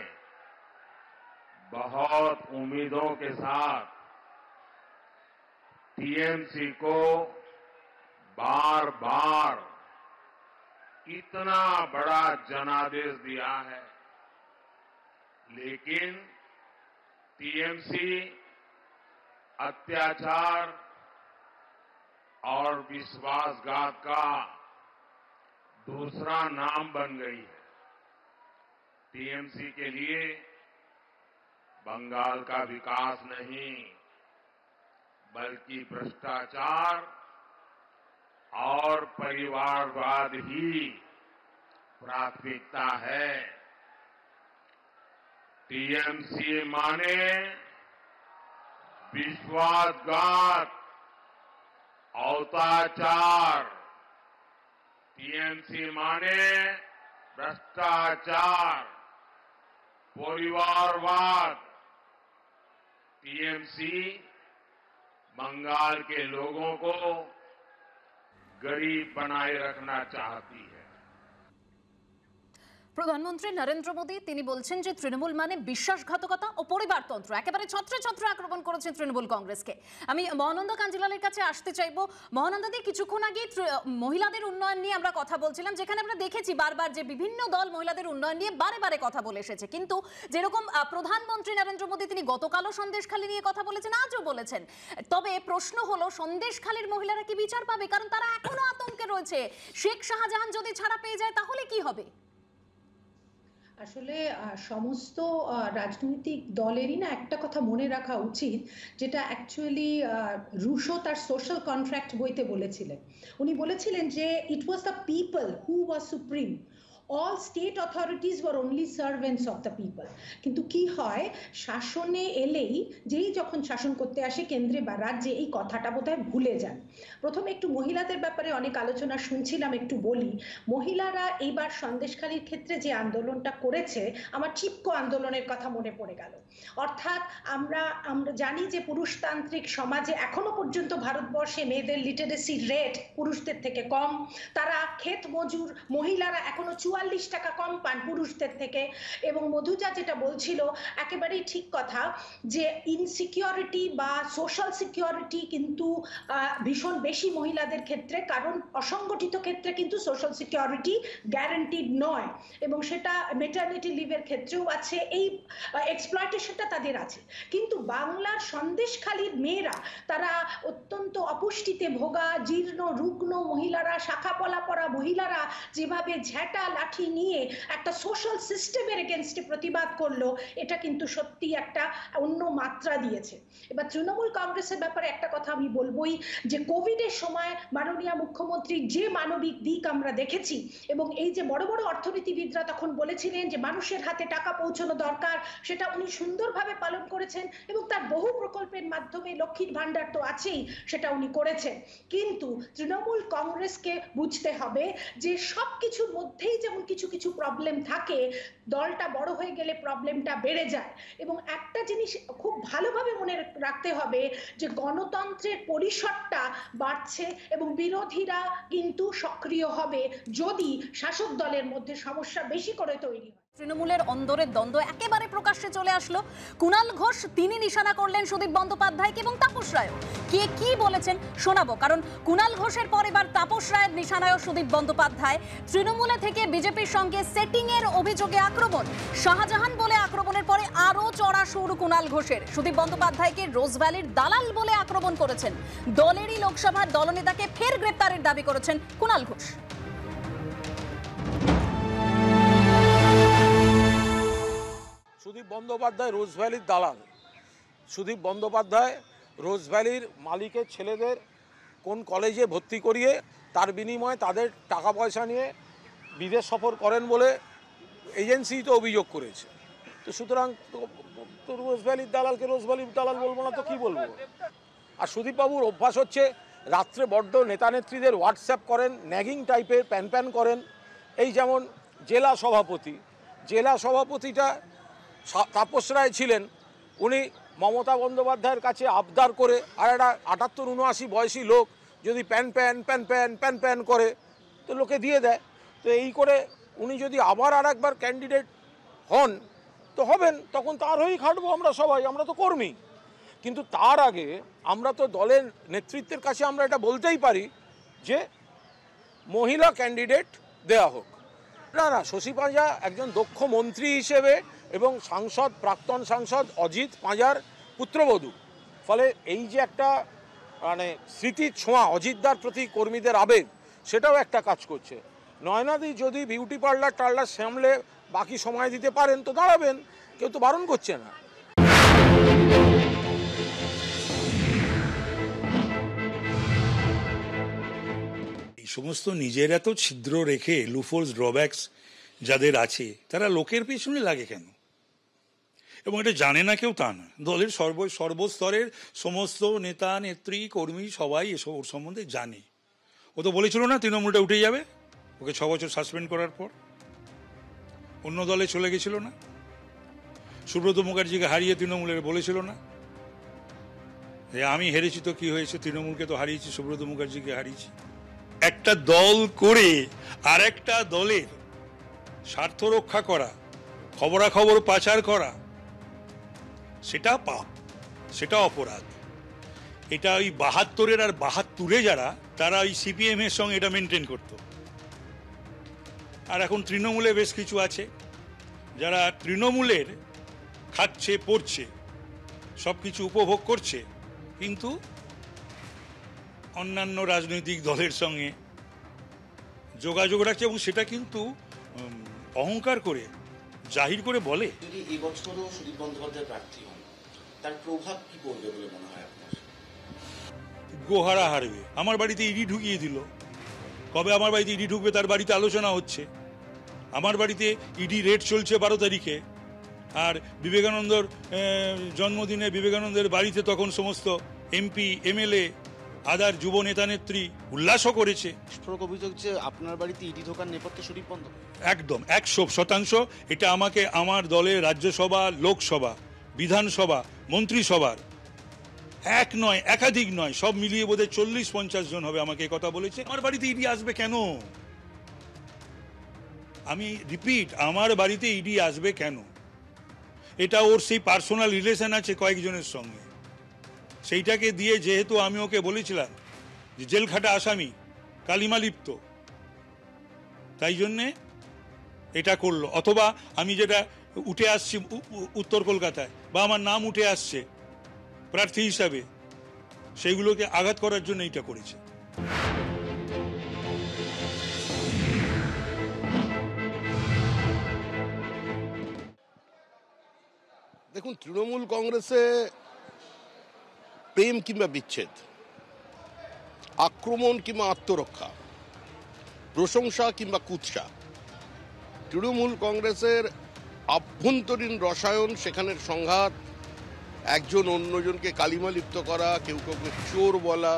बहुत उम्मीदों के साथ टीएमसी को बार बार इतना बड़ा जनादेश दिया है, लेकिन टीएमसी अत्याचार और विश्वासघात का दूसरा नाम बन गई है। टीएमसी के लिए बंगाल का विकास नहीं बल्कि भ्रष्टाचार और परिवारवाद ही प्राथमिकता है। टीएमसी माने विश्वासघात, अत्याचार, टीएमसी माने भ्रष्टाचार, परिवारवाद। टीएमसी बंगाल के लोगों को गरीब बनाए रखना चाहती है। প্রধানমন্ত্রী নরেন্দ্র মোদী তিনি বলছেন যে তৃণমূল মানে বিশ্বাসঘাতকতা ও পরিবারতন্ত্র, একেবারে ছত্রে ছত্রে আক্রমণ করেছে তৃণমূল কংগ্রেসকে। আমি মহানন্দ কাঞ্জিলালের কাছে আসতে চাইবো। মহানন্দদি, কিছুক্ষণ আগে মহিলাদের উন্নয়ন নিয়ে আমরা কথা বলছিলাম, যেখানে আমরা দেখেছি বারবার যে বিভিন্ন দল মহিলাদের উন্নয়ন নিয়ে বারে বারে কথা বলে এসেছে, কিন্তু যেরকম প্রধানমন্ত্রী নরেন্দ্র মোদী তিনি গতকালও সন্দেশখালী নিয়ে কথা বলেছেন, আজও বলেছেন। তবে প্রশ্ন হলো, সন্দেশখালীর মহিলারা কি বিচার পাবে? কারণ তারা এখনো আতঙ্কে রয়েছে। শেখ শাহজাহান যদি ছাড়া পেয়ে যায় তাহলে কি হবে? আসলে সমস্ত রাজনৈতিক দলেরই না একটা কথা মনে রাখা উচিত, যেটা অ্যাকচুয়ালি রুশো তার সোশ্যাল কন্ট্রাক্ট বইতে বলেছিলেন। উনি বলেছিলেন যে it was the people who was supreme, all state authorities were only servants of the people। কিন্তু কি হয়, শাসনে এলেই যেই যখন শাসন করতে আসে কেন্দ্রে বা রাজ্যে, এই কথাটা বোধহয় ভুলে যান। প্রথমে একটু মহিলাদের ব্যাপারে অনেক আলোচনা শুনছিলাম, একটু বলি। মহিলারা এইবার সন্দেশখালীর ক্ষেত্রে যে আন্দোলনটা করেছে, আমার চিপকো আন্দোলনের কথা মনে পড়ে গেল। অর্থাৎ আমরা জানি যে পুরুষতান্ত্রিক সমাজে এখনো পর্যন্ত ভারতবর্ষে মেয়েদের লিটারেসি রেট পুরুষদের থেকে কম। তারা ক্ষেত মজুর, মহিলারা এখনো 44 টাকা কম পান পুরুষদের থেকে। এবং মধুজা যেটা বলছিল একেবারেই ঠিক কথা, যে ইনসিকিউরিটি বা সোশ্যাল সিকিউরিটি কিন্তু ভীষণ বেশি মহিলাদের ক্ষেত্রে, কারণ অসংগঠিত ক্ষেত্রে কিন্তু সোশ্যাল সিকিউরিটি গ্যারান্টিড নয়, এবং সেটা মেটারনিটি লিভের ক্ষেত্রেও আছে, এই এক্সপ্লয়টেশনটা তাদের আছে। কিন্তু বাংলার সন্দেশখালীর মেয়েরা, তারা অত্যন্ত অপুষ্টিতে ভোগা, জীর্ণ রুগ্ন মহিলারা, শাখা পলা পরা মহিলারা যেভাবে ঝ্যাঁটা লাঠি নিয়ে একটা সোশ্যাল সিস্টেমের এগেনস্টে প্রতিবাদ করলো, এটা কিন্তু সত্যি একটা অন্য মাত্রা দিয়েছে। এবার তৃণমূল কংগ্রেসের ব্যাপারে একটা কথা আমি বলবোই, যে কোভিডের সময় মাননীয় মুখ্যমন্ত্রীর যে মানবিক দিক আমরা দেখেছি, এবং এই যে বড় বড় অর্থনীতিবিদরা তখন বলেছিলেন যে মানুষের হাতে টাকা পৌঁছানো দরকার, সেটা উনি সুন্দরভাবে পালন করেছেন, এবং তার বহু প্রকল্পের মাধ্যমে লক্ষ্মীর ভান্ডার তো আছেই, সেটা উনি করেছেন। কিন্তু তৃণমূল কংগ্রেসকে বুঝতে হবে যে সব কিছুর মধ্যেই যেমন কিছু কিছু প্রবলেম থাকে, দলটা বড় হয়ে গেলে প্রবলেমটা বেড়ে যায়। এবং একটা জিনিস খুব ভালোভাবে মনে রাখতে হবে, যে গণতন্ত্রের পরিসরটা বাড়ছে এবং বিরোধীরা কিন্তু সক্রিয় হবে যদি শাসক দলের মধ্যে সমস্যা বেশি করে তৈরি হয়। তৃণমূলের অন্দরের দ্বন্দ্ব একেবারে প্রকাশ্যে চলে আসলো। কুণাল ঘোষ তিনি নিশানা করলেন সুদীপ বন্দ্যোপাধ্যায়কে এবং তাপস রায়। কে কি বলেছেন শোনাবো, কারণ কুণাল ঘোষের পর এবার তাপস রায়ের নিশানায় সুদীপ বন্দ্যোপাধ্যায়। তৃণমূলে থেকে বিজেপির সঙ্গে সেটিং এর অভিযোগে আক্রমণ, শাহজাহান বলে আক্রমণের পরে আরো চড়া সুর কুণাল ঘোষের। সুদীপ বন্দ্যোপাধ্যায়কে রোজভ্যালির দালাল বলে আক্রমণ করেছেন। দলেরই লোকসভার দলনেতাকে ফের গ্রেপ্তারের দাবি করেছেন কুণাল ঘোষ। সুদীপ বন্দ্যোপাধ্যায় রোজভ্যালির দালাল। সুদীপ বন্দ্যোপাধ্যায় রোজভ্যালির মালিকের ছেলেদের কোন কলেজে ভর্তি করিয়ে তার বিনিময়ে তাদের টাকা পয়সা নিয়ে বিদেশ সফর করেন বলে এজেন্সি তো অভিযোগ করেছে। তো সুতরাং তো রোজভ্যালির দালালকে রোজভ্যালির দালাল বলবো না তো কি বলবো। আর সুদীপবাবুর অভ্যাস হচ্ছে রাত্রে বড্ড নেতা নেত্রীদের হোয়াটসঅ্যাপ করেন, ন্যাগিং টাইপের প্যান করেন। এই যেমন জেলা সভাপতিটা তাপস রায় ছিলেন, উনি মমতা বন্দ্যোপাধ্যায়ের কাছে আবদার করে, আর একটা 78-79 বয়সী লোক যদি প্যান করে তো লোকে দিয়ে দেয়। তো এই করে উনি যদি আবার আর একবার ক্যান্ডিডেট হন তো হবেন, তখন তার হয়েই খাটবো আমরা সবাই, আমরা তো কর্মী। কিন্তু তার আগে আমরা তো দলের নেতৃত্বের কাছে আমরা এটা বলতেই পারি যে মহিলা ক্যান্ডিডেট দেয়া হোক। না, শশী পাঁজা একজন দক্ষ মন্ত্রী হিসেবে এবং প্রাক্তন সাংসদ অজিত পাঁজার পুত্রবধূ, ফলে এই যে একটা মানে স্মৃতির ছোঁয়া অজিতদার প্রতি কর্মীদের আবেগ, সেটাও একটা কাজ করছে। নয়নাদি যদি বিউটি পার্লার সামলে বাকি সময় দিতে পারেন তো দাঁড়াবেন, কেউ তো বারণ করছে না। এই সমস্ত নিজের এত ছিদ্র রেখে লুফোলস ড্রব্যাকস যাদের আছে তারা লোকের পেছনে লাগে কেন? এবং এটা জানে না কেউ তা না, দলের সর্বস্তরের সমস্ত নেতা নেত্রী কর্মী সবাই এসব ওর সম্বন্ধে জানে। ও তো বলেছিল না তৃণমূলটা উঠে যাবে, ওকে 6 বছর সাসপেন্ড করার পর অন্য দলে চলে গেছিল না? সুব্রত মুখার্জিকে হারিয়ে তৃণমূলের বলেছিল না আমি হেরেছি তো কি হয়েছে, তৃণমূলকে তো হারিয়েছি, সুব্রত মুখার্জিকে হারিয়েছি। একটা দল করে আর একটা দলের স্বার্থ রক্ষা করা, খবরাখবর পাচার করা, সেটা পাপ, সেটা অপরাধ। এটা ওই 72-এর আর 72-এ যারা, তারা ওই সিপিএম এর সঙ্গে এটা মেনটেন করত। আর এখন তৃণমূলে বেশ কিছু আছে যারা তৃণমূলের খাচ্ছে পড়ছে সব কিছু উপভোগ করছে, কিন্তু অন্যান্য রাজনৈতিক দলের সঙ্গে যোগাযোগ রাখছে, এবং সেটা কিন্তু অহংকার করে জাহির করে বলে। যদি এই বছরও সুদীপ বন্দ্যোপাধ্যায় প্রার্থী হন, তার প্রভাব কি পড়বে বলে মনে হয় আপনার? গোহারা হারবে। আমার বাড়িতে ইডি ঢুকিয়ে দিল, কবে আমার বাড়িতে ইডি ঢুকবে তার বাড়িতে আলোচনা হচ্ছে। আমার বাড়িতে ইডি রেড চলছে 12 তারিখে, আর বিবেকানন্দর জন্মদিনে বিবেকানন্দের বাড়িতে তখন সমস্ত এমপি এমএলএ আদার যুব নেতা নেত্রী উল্লাসও করেছে। বিস্ফোরক অভিযোগ যে আপনার বাড়িতে ইডি ঢোকার নেপথ্যে সুদীপ বন্দ্যোপাধ্যায়। একদম 100%। এটা আমাকে আমার দলের রাজ্যসভা, লোকসভা, বিধানসভা, মন্ত্রিসভার এক নয় একাধিক নয় সব মিলিয়ে বোধহয় 40-50 জন হবে আমাকে কথা বলেছে আমার বাড়িতে ইডি আসবে কেন। আমি রিপিট, আমার বাড়িতে ইডি আসবে কেন? এটা ওর সেই পার্সোনাল রিলেশন আছে কয়েকজনের সঙ্গে, সেইটাকে দিয়ে যেহেতু আমি ওকে বলেছিলাম যে জেলখাটা আসামি, কালিমা লিপ্ত, তাই জন্যে এটা করলো। অথবা আমি যেটা উঠে আসছি উত্তর কলকাতায়, বা আমার নাম উঠে আসছে প্রার্থী হিসাবে, সেইগুলোকে আঘাত করার জন্য এটা করেছে। দেখুন, তৃণমূল কংগ্রেসে প্রেম কিংবা বিচ্ছেদ, আক্রমণ কিংবা আত্মরক্ষা, প্রশংসা কিংবা কুৎসা, তৃণমূল কংগ্রেসের আভ্যন্তরীণ রসায়ন, সেখানের সংঘাত, একজন অন্যজনকে কালিমা লিপ্ত করা, কেউ কাউকে চোর বলা,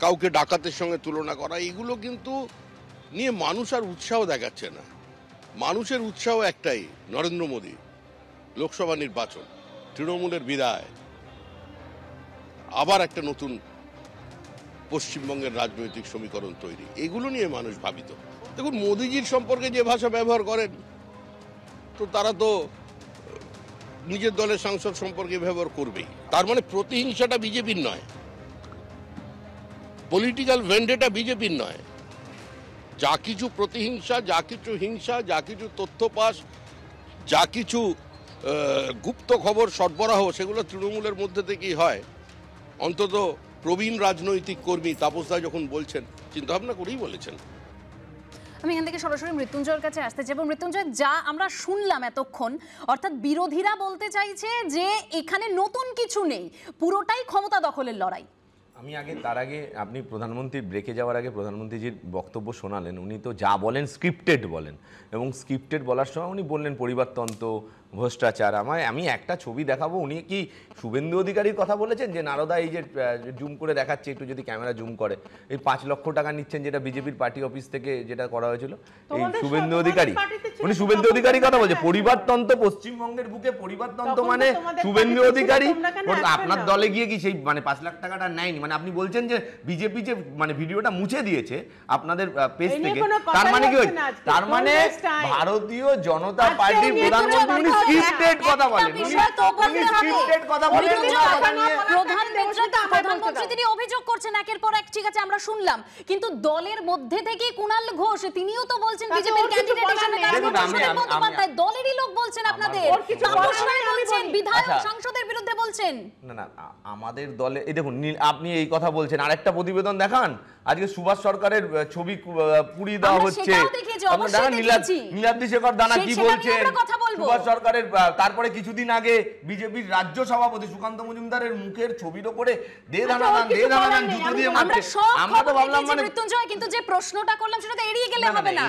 কাউকে ডাকাতের সঙ্গে তুলনা করা, এগুলো কিন্তু নিয়ে মানুষ আর উৎসাহ দেখাচ্ছে না। মানুষের উৎসাহ একটাই, নরেন্দ্র মোদী, লোকসভা নির্বাচন, তৃণমূলের বিদায়, আবার একটা নতুন পশ্চিমবঙ্গের রাজনৈতিক সমীকরণ তৈরি, এগুলো নিয়ে মানুষ ভাবিত। দেখুন, মোদিজির সম্পর্কে যে ভাষা ব্যবহার করেন, তো তারা তো নিজের দলের সাংসদ সম্পর্কে ব্যবহার করবেই। তার মানে প্রতিহিংসাটা বিজেপির নয়, পলিটিক্যাল ভেন্ডেটা বিজেপির নয়। যা কিছু প্রতিহিংসা, যা কিছু হিংসা, যা কিছু তথ্যপাস, যা কিছু গুপ্ত খবর সরবরাহ, সেগুলো তৃণমূলের মধ্যে থেকেই হয়। অন্তত প্রবীণ রাজনৈতিক কর্মী তাপসদা যখন বলছেন, চিন্তাভাবনা করেই বলেছেন। আমি এখান থেকে সরাসরি মৃত্যুঞ্জয়ের কাছে আসতে চাই। মৃত্যুঞ্জয়, যা আমরা শুনলাম এতক্ষণ, অর্থাৎ বিরোধীরা বলতে চাইছে যে এখানে নতুন কিছু নেই, পুরোটাই ক্ষমতা দখলের লড়াই। আমি তার আগে আপনি প্রধানমন্ত্রী ব্রেকে যাওয়ার আগে প্রধানমন্ত্রীজির বক্তব্য শোনালেন। উনি তো যা বলেন স্ক্রিপ্টেড বলেন, এবং স্ক্রিপ্টেড বলার সময় উনি বললেন পরিবারতন্ত্র, ভ্রষ্টাচার। আমি একটা ছবি দেখাবো, উনি কি শুভেন্দু অধিকারীর কথা বলেছেন যে নারদা এই যে জুম করে দেখাচ্ছে, একটু যদি ক্যামেরা জুম করে, এই 5 লক্ষ টাকা নিচ্ছেন যেটা বিজেপির পার্টি অফিস থেকে যেটা করা হয়েছিল, এই শুভেন্দু অধিকারী, উনি শুভেন্দু অধিকারী কথা বলছে। পরিবারতন্ত্র পশ্চিমবঙ্গের বুকে পরিবারতন্ত্র মানে শুভেন্দু অধিকারী আপনার দলে গিয়ে কি সেই মানে 5 লাখ টাকাটা নেয়নি? মানে আপনি বলছেন যে বিজেপি যে মানে ভিডিওটা মুছে দিয়েছে আপনাদের পেজ থেকে, তার মানে কি হয়েছে? তার মানে ভারতীয় জনতা পার্টির প্রধানমন্ত্রী স্ক্রিপ্টেড কথা বলেন, স্ক্রিপ্টেড কথা বলেন। প্রধানমন্ত্রী তিনি অভিযোগ করছেন একের পর এক, ঠিক আছে আমরা শুনলাম, কিন্তু দলের মধ্যে থেকে কুণাল ঘোষ তিনিও তো বলছেন বিজেপির ক্যান্ডিডেট হিসেবে বন্দ্যোপাধ্যায় দলেরই লোক বলছেন, আপনাদের বলছেন, বিধায়ক সাংসদের বিরুদ্ধে বলছেন। না আমাদের দলে এই দেখুন, আপনি এই কথা বলছেন, আরেকটা প্রতিবেদন দেখান, আজকে সুভাষ সরকারের ছবি পুড়িয়ে দেওয়া হচ্ছে, নীলাদ্রি শেখর দানা কি বলছেন সুভাষ সরকারের। তারপরে কিছুদিন আগে বিজেপির রাজ্য সভাপতি সুকান্ত মজুমদারের মুখের ছবির উপরে দে দানা দান জুতো দিয়ে মারছে। আমরা তো ভাবলাম মানে মৃত্যুঞ্জয়, কিন্তু যে প্রশ্নটা করলাম সেটা তো এড়িয়ে গেলে হবে না।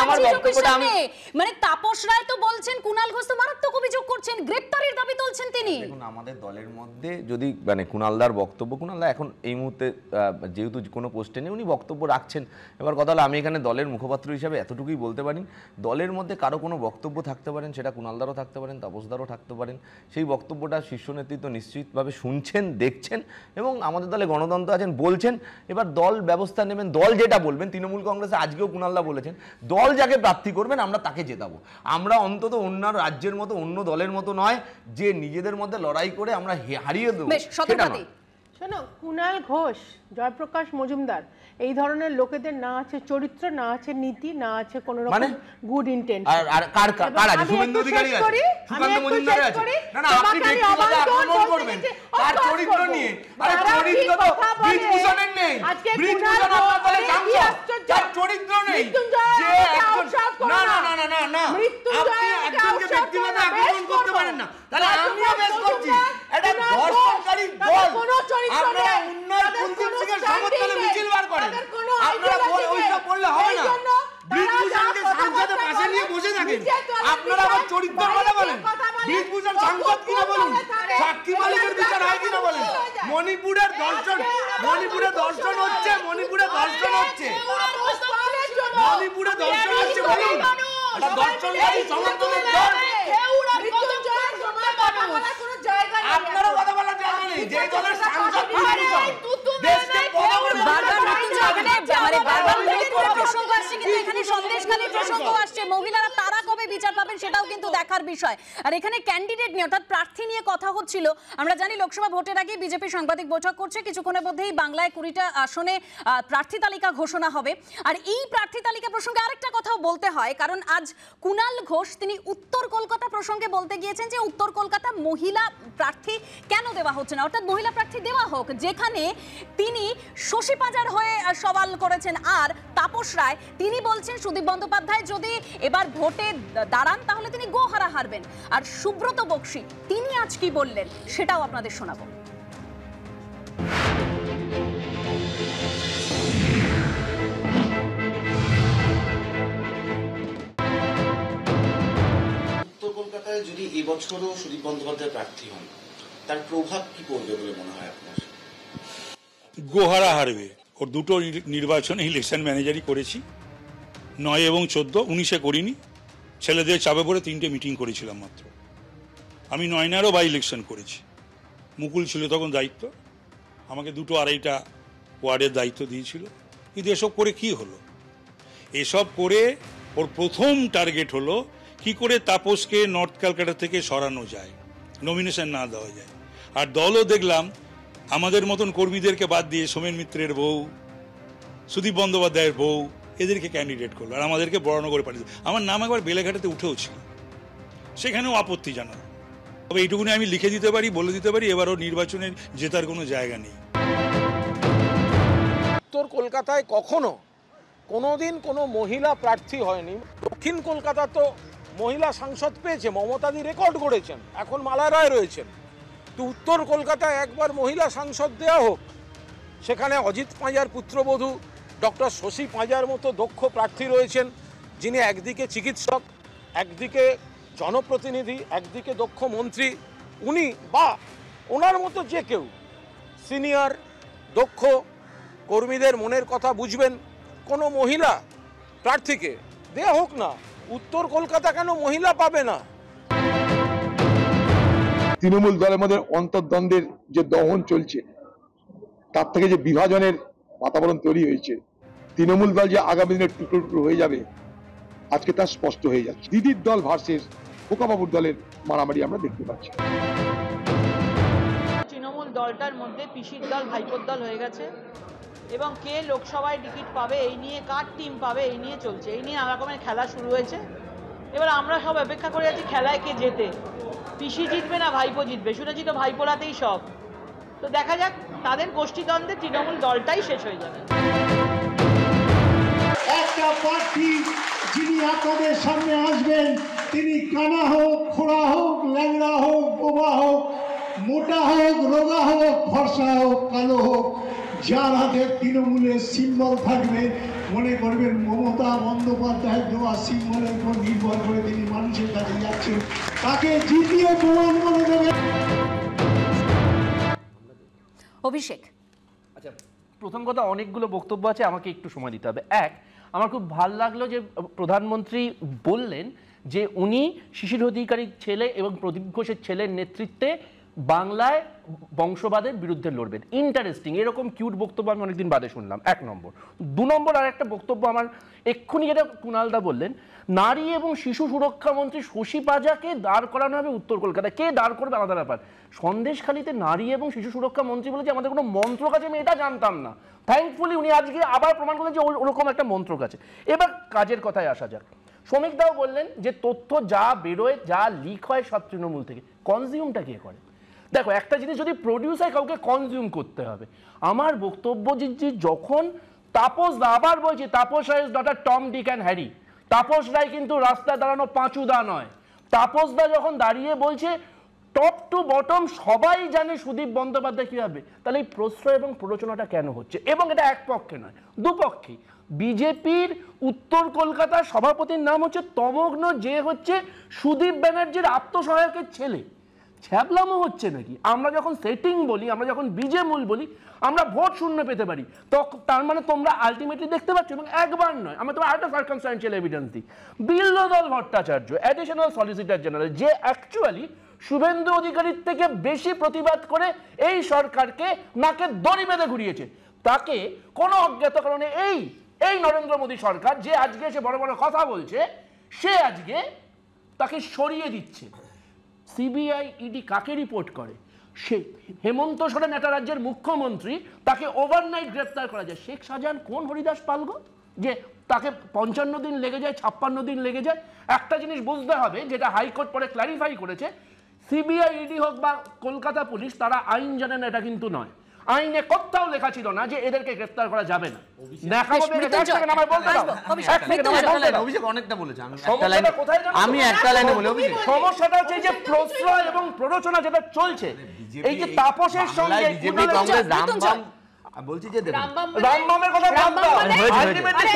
আমার বক্তব্যটা আমি মানে তাপস রায় তো বলছেন কুণাল ঘোষ তো মারাত্মক অভিযোগ করছেন, গ্রেফতারির দাবি তুলছেন তিনি। দেখুন আমাদের দলের মধ্যে যদি মানে কুণালদার বক্তব্য, কুণালদা এখন এই মুহূর্তে যেহেতু কোনো পোস্টে নেই উনি বক্তব্য রাখছেন, এবার কথা হলো আমি এখানে দলের মুখপাত্র হিসাবে এতটুকুই বলতে পারি, দলের মধ্যে কারো কোনো বক্তব্য থাকতে পারেন, সেটা কুণালদারও থাকতে পারেন, তাপসদারও থাকতে পারেন, সেই বক্তব্যটা শীর্ষ নেতৃত্ব নিশ্চিতভাবে শুনছেন, দেখছেন, এবং আমাদের দলে গণতন্ত্র আছেন, বলছেন। এবার দল ব্যবস্থা নেবেন, দল যেটা বলবেন। তৃণমূল কংগ্রেসে আজকেও কুণালদা বলেছেন দল যাকে প্রার্থী করবেন আমরা তাকে জেতাবো। আমরা অন্তত অন্য রাজ্যের মতো অন্য দলের মতো নয় যে নিজেদের মধ্যে লড়াই করে আমরা হারিয়ে দেবো, সেটা নয়। শোনো, কুণাল ঘোষ, জয়প্রকাশ মজুমদার এই ধরনের লোকেদের না আছে চরিত্র, না আছে নীতি, না আছে কোনো রকম গুড ইন্টেন্ট। আর কার কার আছে? শুভেন্দু অধিকারী আছে, সুকান্ত মজুমদার আছে। না আপনি ব্যক্তিগত আক্রমণ করবেন তার চরিত্র নিয়ে। আরে চরিত্র তো ব্রিজভূষণের নেই, ব্রিজভূষণ আপনার দলে সাংসদ, তার চরিত্র নেই। যে একজন না না না না না না আপনি একজনকে ব্যক্তিগত আক্রমণ করতে পারেন না, তাহলে আমিও বেশ করছি। এটা ধর্ষণকারী দল, আপনারা উন্নয়ন কুলদীপ সিং এর সমর্থনে মিছিল বার করেন, আপনারা ওইসব বললে হবে না। ব্রিজভূষণকে সাংসদের পাশে নিয়ে বসে থাকেন, আপনারা আবার চরিত্রের কথা বলেন। ব্রিজভূষণ সাংসদ কিনা বলুন, সাক্ষী মালিকের বিচার হয় কিনা বলেন। মণিপুরের দর্শন, মণিপুরে দর্শন হচ্ছে, মণিপুরে দর্শন হচ্ছে, মণিপুরে দর্শন হচ্ছে বলুন। এটা দর্শনকারী সমর্থনের দল। আপনারা কথা বলার জায়গা নেই, যে দলের সাংসদ দেশকে মহিলারা তারা কবে বিচার পাবেন সেটাও কিন্তু দেখার বিষয়। আর এখানে ক্যান্ডিডেট নিয়ে অর্থাৎ প্রার্থী নিয়ে কথা হচ্ছিল। আমরা জানি লোকসভা ভোটের আগে বিজেপি সাংবাদিক বৈঠক করছে, কিছুক্ষণের মধ্যেই বাংলায় 20টা আসনে প্রার্থী তালিকা ঘোষণা হবে। আর এই প্রার্থী তালিকা প্রসঙ্গে আরেকটা কথাও বলতে হয়, কারণ আজ কুণাল ঘোষ তিনি উত্তর কলকাতা প্রসঙ্গে বলতে গিয়েছেন যে উত্তর কলকাতা মহিলা প্রার্থী কেন দেওয়া হচ্ছে না, অর্থাৎ মহিলা প্রার্থী দেওয়া হোক, যেখানে তিনি শশী পাজার হয়ে সওয়াল করেছেন। আর তাপস রায় তিনি বলছেন সুদীপ বন্দ্যোপাধ্যায় যদি এবার ভোটে দাঁড়ান তাহলে তিনি গোহারা হারবেন। আর সুব্রত বক্সী তিনি আজ কি বললেন সেটাও আপনাদের শোনাবো। উত্তর কলকাতায় যদি এবছরও সুদীপ বন্দ্যোপাধ্যায় প্রার্থী হন তার প্রভাব কি পড়বে বলে মনে হয় আপনার? গোহারা হারবে। ওর দুটো নির্বাচনে ইলেকশন ম্যানেজারই করেছি, 9 এবং 14, 19-এ করিনি। ছেলেদের চাপে পড়ে 3টে মিটিং করেছিলাম মাত্র। আমি 9-এরও বাই ইলেকশন করেছি। মুকুল ছিল তখন দায়িত্ব, আমাকে 2-2.5টা ওয়ার্ডের দায়িত্ব দিয়েছিল। কিন্তু এসব করে কি হলো? এসব করে ওর প্রথম টার্গেট হলো কি করে তাপসকে নর্থ ক্যালকাটা থেকে সরানো যায়, নমিনেশন না দেওয়া যায়। আর দলও দেখলাম আমাদের মতন কর্মীদেরকে বাদ দিয়ে সোমেন মিত্রের বউ, সুদীপ বন্দ্যোপাধ্যায়ের বউ, এদেরকে ক্যান্ডিডেট করলো আর আমাদেরকে বরানগরে পাঠিয়ে দিল। আমার নাম একবার বেলেঘাটাতে উঠেও ছিল, সেখানেও আপত্তি জানালো। তবে এইটুকুনি আমি লিখে দিতে পারি, বলে দিতে পারি, এবারও নির্বাচনে জেতার কোনো জায়গা নেই। উত্তর কলকাতায় কখনো কোনোদিন কোনো মহিলা প্রার্থী হয়নি। দক্ষিণ কলকাতা তো মহিলা সাংসদ পেয়েছে, মমতাদি রেকর্ড করেছেন, এখন মালা রায় রয়েছেন। তো উত্তর কলকাতায় একবার মহিলা সাংসদ দেওয়া হোক, সেখানে অজিত পাঁজার পুত্রবধূ ডক্টর শশী পাঁজার মতো দক্ষ প্রার্থী রয়েছেন, যিনি একদিকে চিকিৎসক, একদিকে জনপ্রতিনিধি, একদিকে দক্ষ মন্ত্রী। উনি বা ওনার মতো যে কেউ সিনিয়র দক্ষ কর্মীদের মনের কথা বুঝবেন, কোনো মহিলা প্রার্থীকে দেয়া হোক না। উত্তর কলকাতা কেন মহিলা পাবে না? তৃণমূল দলের মধ্যে অন্তর্দ্বন্দ্বের যে দহন চলছে, তার থেকে যে বিভাজনের বাতাবরণ তৈরি হয়েছে, তৃণমূল দল যে আগামী দিনে টুকরো টুকরো হয়ে যাবে আজকে তা স্পষ্ট হয়ে যাচ্ছে। দিদির দল ভার্সেস খোকাবাবুর দলের মারামারি আমরা দেখতে পাচ্ছি। তৃণমূল দলটার মধ্যে পিসির দল ভাইপোর দল হয়ে গেছে এবং কে লোকসভায় টিকিট পাবে এই নিয়ে, কার টিম পাবে এই নিয়ে চলছে, এই নিয়ে নানা রকমের খেলা শুরু হয়েছে। এবার আমরা সব অপেক্ষা করে আছি খেলায় কে জেতে, পিসি জিতবে না ভাইপো জিতবে। শুনেছি তো ভাইপোরাতেই সব, তো দেখা যাক, তাদের গোষ্ঠীদ্বন্দ্বে তৃণমূল দলটাই শেষ হয়ে যাবে। একটা প্রার্থী যিনি আপনাদের সামনে আসবেন, তিনি কানা হোক, খোড়া হোক, ল্যাংড়া হোক, বোবা হোক, মোটা হোক, রোগা হোক, ফর্সা হোক, কালো হোক, যার হাতে তৃণমূলের সিম্বল থাকবে, মনে করবেন মমতা বন্দ্যোপাধ্যায়ের দেওয়া সিম্বলের উপর নির্ভর করে তিনি মানুষের কাছে যাচ্ছেন, তাকে জিতিয়ে প্রমাণ করে দেবেন। অভিষেক, আচ্ছা, প্রথম কথা, অনেকগুলো বক্তব্য আছে, আমাকে একটু সময় দিতে হবে। এক, আমার খুব ভাল লাগলো যে প্রধানমন্ত্রী বললেন যে উনি শিশির অধিকারীর ছেলে এবং প্রদীপ ঘোষের ছেলের নেতৃত্বে বাংলায় বংশবাদের বিরুদ্ধে লড়বেন। ইন্টারেস্টিং, এরকম কিউট বক্তব্য আমি অনেকদিন বাদে শুনলাম, 1 নম্বর। 2 নম্বর, আর একটা বক্তব্য আমার এক্ষুনি যেটা কুণালদা বললেন, নারী এবং শিশু সুরক্ষা মন্ত্রী শশী পাঁজাকে দাঁড় করানো হবে উত্তর কলকাতায়। কে দাঁড় করবে আলাদা ব্যাপার। সন্দেশখালীতে নারী এবং শিশু সুরক্ষা মন্ত্রী বলেছে আমাদের কোনো মন্ত্রক আছে, আমি এটা জানতাম না। থ্যাঙ্কফুলি উনি আজকে আবার প্রমাণ করলেন যে ওরকম একটা মন্ত্রক আছে। এবার কাজের কথায় আসা যাক। শ্রমিক দাও বললেন যে তথ্য যা বেরোয়, যা লিক হয় সব তৃণমূল থেকে। কনজিউমটা কে করে? দেখো, একটা জিনিস যদি প্রডিউস হয় কাউকে কনজিউম করতে হবে। আমার বক্তব্য যে যখন তাপস দা, আবার বলছি, তাপস রায়ের daughter Tom, Dick and Harry, Tapas Roy কিন্তু রাস্তায় দাঁড়ানো পাঁচুদা নয়। তাপস দা যখন দাঁড়িয়ে বলছে টপ টু বটম সবাই জানে সুদীপ বন্দ্যোপাধ্যায় কি হবে, তাহলে এই প্রশ্রয় এবং প্ররোচনাটা কেন হচ্ছে? এবং এটা এক পক্ষে নয়, দুপক্ষে। বিজেপির উত্তর কলকাতার সভাপতির নাম হচ্ছে তমগ্ন, যে হচ্ছে সুদীপ ব্যানার্জির আত্মসহায়কের ছেলে। ছ্যাবলামো হচ্ছে নাকি? আমরা যখন সেটিং বলি, আমরা যখন বিজে মূল বলি, আমরা ভোট শূন্য পেতে পারি। তো তার মানে তোমরা আলটিমেটলি দেখতে পাচ্ছ, এবং একবার নয়, আমরা তোমার আরেকটা সার্কামস্ট্যান্সিয়াল এভিডেন্স দিই। বিল্লদল ভট্টাচার্য, অ্যাডিশনাল সলিসিটর জেনারেল, যে অ্যাকচুয়ালি শুভেন্দু অধিকারীর থেকে বেশি প্রতিবাদ করে এই সরকারকে নাকে দড়ি বেঁধে ঘুরিয়েছে, তাকে কোনো অজ্ঞাত কারণে এই নরেন্দ্র মোদী সরকার, যে আজকে এসে বড় বড় কথা বলছে, সে আজকে তাকে সরিয়ে দিচ্ছে। সিবিআই, ইডি কাকে রিপোর্ট করে? সে হেমন্ত সোরেন, একটা রাজ্যের মুখ্যমন্ত্রী, তাকে ওভারনাইট গ্রেপ্তার করা যায়। শেখ শাহজাহান কোন হরিদাস পালগো যে তাকে 55 দিন লেগে যায়, 56 দিন লেগে যায়? একটা জিনিস বুঝতে হবে, যেটা হাইকোর্ট পরে ক্ল্যারিফাই করেছে, সিবিআই, ইডি হোক বা কলকাতা পুলিশ, তারা আইন জানে না, এটা কিন্তু নয়। আইনে কোথাও লেখা ছিল না যে এদেরকে গ্রেফতার করা যাবে না। আমি একটা লাইনে বলি, সমস্যাটা হচ্ছে যে প্রশ্রয় এবং প্ররোচনা যেটা চলছে, এই যে তাপসের সঙ্গে বলছি যে রামবামের কথা বাদ দাও, আলটিমেটলি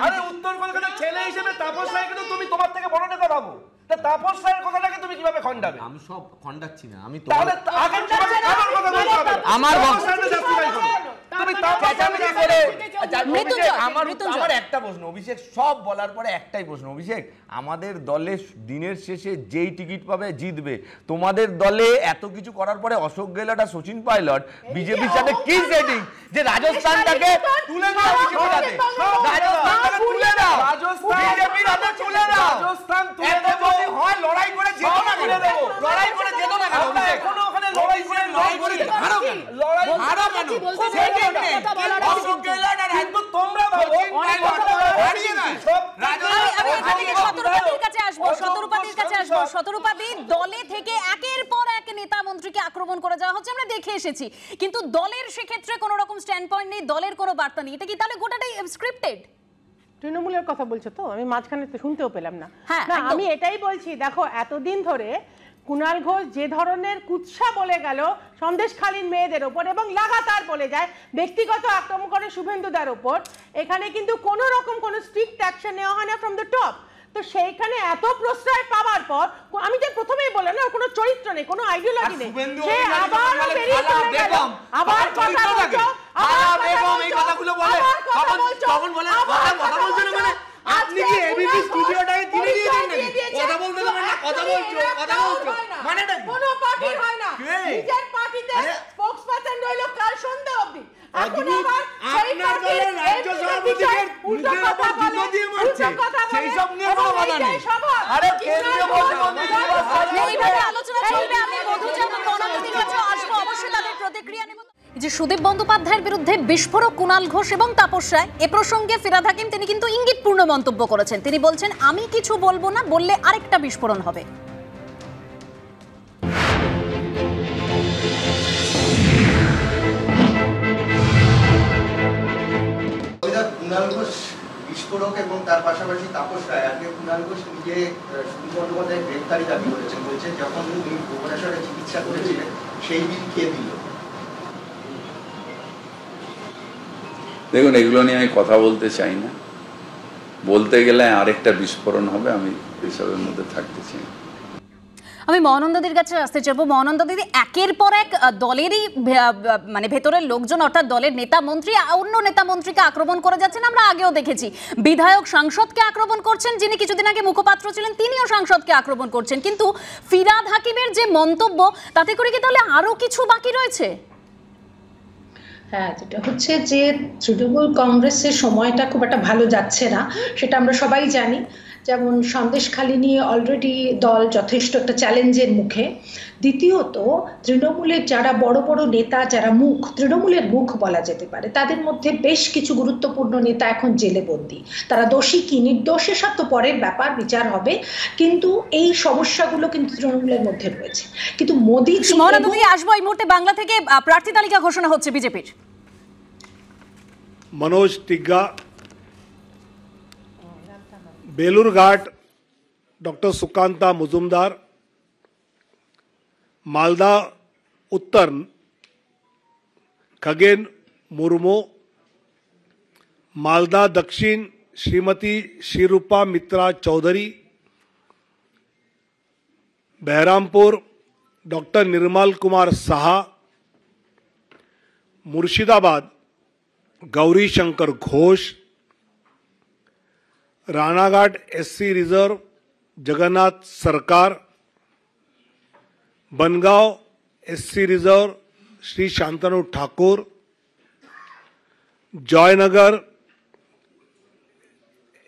আরে উত্তর কলকাতার ছেলে হিসেবে তাপস রায়কে তো তুমি তোমার থেকে বড় নেতা ভাবো, তা তাপস রায়ের কথাটাকে তুমি কিভাবে খণ্ডাবে? আমি সব খণ্ডাচ্ছি না, আমি তাহলে আগে আমার কথা বলতে হবে, আমার জাস্টিফাই করো। তুমি তাপস করে আমার একটা প্রশ্ন, অভিষেক, সব বলার পরে একটাই প্রশ্ন, অভিষেক, আমাদের দলে দিনের শেষে যেই টিকিট পাবে জিতবে, তোমাদের দলে এত কিছু করার পরে অশোক গেহলট আর সচিন পাইলট বিজেপির সাথে কি সেটিং যে রাজস্থানটাকে তুলে দাও, রাজস্থানটাকে তুলে দাও, বিজেপির হাতে তুলে দাও, রাজস্থান তুলে দেব হয়, লড়াই করে যেত না, তুলে দেব, লড়াই করে যেত না কেন? এখনো ওখানে লড়াই করে হারো কেন? লড়াই হারো কেন? অশোক গেহলট আর একদম তোমরা ভাবো হারিয়ে না। শতরূপাদি, দলে থেকে একের পর এক নেতা মন্ত্রীকে আক্রমণ করে যাওয়া হচ্ছে, আমরা দেখে এসেছি, কিন্তু দলের সেক্ষেত্রে কোনো রকম স্ট্যান্ড পয়েন্ট নেই, দলের কোনো বার্তা নেই। এটা কি তাহলে গোটাটাই স্ক্রিপ্টেড? তৃণমূলের কথা বলছো তো, আমি মাঝখানে তো শুনতেও পেলাম না। হ্যাঁ, না, একদম। আমি এটাই বলছি, দেখো এতদিন ধরে কুণাল ঘোষ যে ধরনের কুৎসা বলে গেল সন্দেশখালীর মেয়েদের ওপর এবং লাগাতার বলে যায় ব্যক্তিগত আক্রমণ করে শুভেন্দুদার ওপর, এখানে কিন্তু কোনো রকম কোনো স্ট্রিক্ট অ্যাকশন নেওয়া হয় না ফ্রম দ্য টপ। তো সেইখানে এত প্রশ্রয় পাওয়ার পর আমি যে প্রথমেই বললাম না, কোনো চরিত্র নেই, কোনো আইডিওলজি নেই, সে আবার বেরিয়ে চলে গেল, আবার কথা বলছো, আপনি কি এবিপি স্টুডিওটাকে কিনে দিয়েছেন নাকি? কথা বলতে দেবেন না, কথা বলছো মানে না, কোনো পার্টি হয় না, নিজের পার্টিতে স্পোকসপারসন রইল কাল সন্ধ্যা অবধি। এখন আবার আপনার দলের রাজ্য সভাপতিকে মুখের উপর জুতো দিয়ে মারছে, সেই সব নিয়ে কোনো কথা নেই। আরে কেন্দ্রীয় মন্ত্রী এইভাবে আলোচনা চলবে। আমি মধুজা এবং বনদীর কাছে আসবো, অবশ্যই তাদের প্রতিক্রিয়া নেব। যে সুদীপ বন্দ্যোপাধ্যায়ের বিরুদ্ধে বিস্ফোরক কুণাল ঘোষ এবং তাপস রায়, এ প্রসঙ্গে ফিরহাদ হাকিম তিনি কিন্তু ইঙ্গিতপূর্ণ মন্তব্য করেছেন। তিনি বলছেন আমি কিছু বলবো না, বললে আরেকটা বিস্ফোরণ হবে। কুণাল ঘোষ বিস্ফোরক এবং তার পাশাপাশি তাপস রায়, আজকে কুণাল ঘোষ নিজে সুদীপ বন্দ্যোপাধ্যায়ের গ্রেফতারি দাবি করেছেন, বলছেন যখন উনি ভুবনেশ্বরে চিকিৎসা করেছিলেন সেই বিল খেয়ে দিল। দেখুন, এগুলো নিয়ে আমি কথা বলতে চাই না, বলতে গেলে আরেকটা বিস্ফোরণ হবে, আমি এসবের মধ্যে থাকতে চাই। আমি মহানন্দাদির কাছে আসতে চাইবো। মহানন্দাদি, একের পর এক দলেরই মানে ভেতরের লোকজন অর্থাৎ দলের নেতা মন্ত্রী অন্য নেতা মন্ত্রীকে আক্রমণ করে যাচ্ছেন, আমরা আগেও দেখেছি। বিধায়ক সাংসদকে আক্রমণ করছেন, যিনি কিছুদিন আগে মুখপাত্র ছিলেন তিনিও সাংসদকে আক্রমণ করছেন। কিন্তু ফিরহাদ হাকিমের যে মন্তব্য, তাতে করে কি তাহলে আরো কিছু বাকি রয়েছে? হ্যাঁ, যেটা হচ্ছে যে তৃণমূল কংগ্রেসের সময়টা খুব একটা ভালো যাচ্ছে না, সেটা আমরা সবাই জানি। যেমন সন্দেশখালী নিয়ে অলরেডি দল যথেষ্ট একটা চ্যালেঞ্জের মুখে। দ্বিতীয়ত, তৃণমূলের যারা বড় বড় নেতা, যারা মুখ, তৃণমূলের মুখ বলা যেতে পারে, তাদের মধ্যে বেশ কিছু গুরুত্বপূর্ণ নেতা এখন জেলে বন্দী। তারা দোষী কি নির্দোষ সব তো পরের ব্যাপার, বিচার হবে, কিন্তু এই সমস্যাগুলো কিন্তু তৃণমূলের মধ্যে রয়েছে। কিন্তু মোদী আসবো এই মুহূর্তে বাংলা থেকে প্রার্থী তালিকা ঘোষণা হচ্ছে বিজেপির। Manoj Tigga, Balurghat doctor Sukanta Majumdar, Malda Uttar Khagen Murmu, Malda Dakshin Shrimati Sreerupa Mitra Chaudhary, Baharampur doctor Nirmal Kumar Saha, Murshidabad Gouri Shankar Ghosh, Ranaghat SC reserve Jagannath Sarkar, Bangaon SC reserve Shri Shantanu Thakur, Jaynagar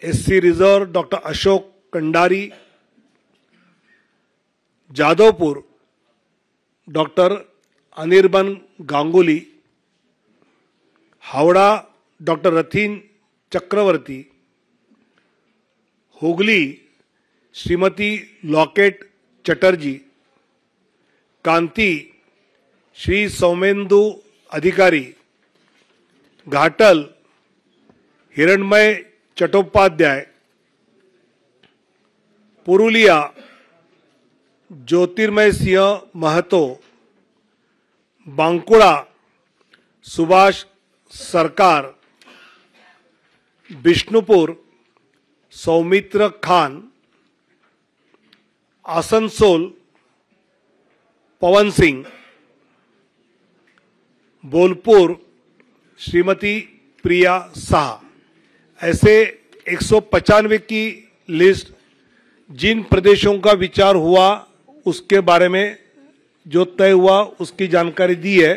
SC reserve doctor Ashok Kandari, Jadavpur doctor Anirban Ganguly, Howrah doctor Rathin Chakraborty, Hooghly Shrimati Locket Chatterjee, Kanthi Shri Soumendu Adhikari, Ghatal हिरणमय चट्टोपाध्याय, पुरुलिया ज्योतिर्मय सिंह महतो, बांकुड़ा सुभाष सरकार, बिष्णुपुर सौमित्र खान, आसनसोल पवन सिंह, बोलपुर श्रीमती प्रिया शाह। ऐसे 195 की लिस्ट जिन प्रदेशों का विचार हुआ उसके बारे में जो तय हुआ उसकी जानकारी दी है।